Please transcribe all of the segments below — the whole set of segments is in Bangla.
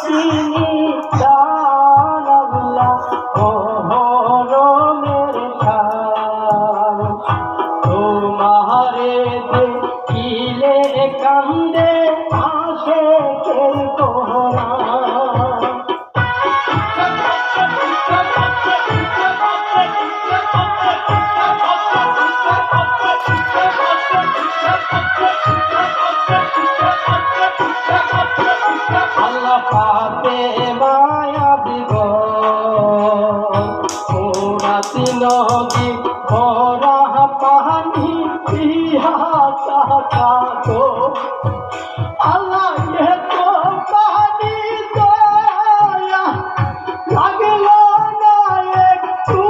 চিনি দান আল্লাহ মহরমের খান তোমারে দেখিলে কান্দে আশেকের তোহরা আল্লাহ পাতে মায়া দিব মুরাতি নদী ভরা পানি পিয়া চাকাতো আল্লাহ এত পানি দয়া লাগলো না একটু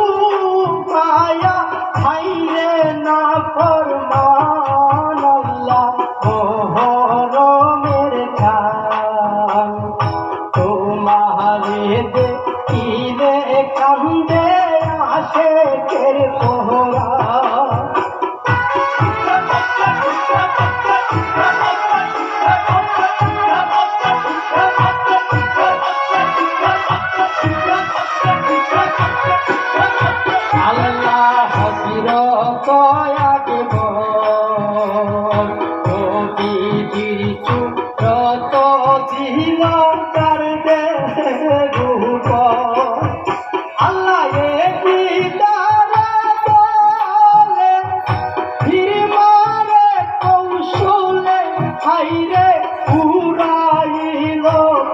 মায়া হাইরে না ফরমান আল্লাহ মহরমের খান তোমারে দেখিলে কান্দে আশেকের তোহরা আল্লাহ হযরত আকিব নবীজির চূড়ত ছিল তার রূপ আল্লাহ এ পিতারা বলে ফিরমারে কৌশলে হাইরে উড়াইল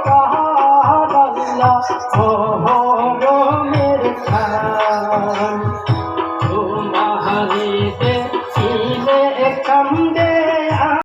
কাহার আল্লাহ মহরমের খান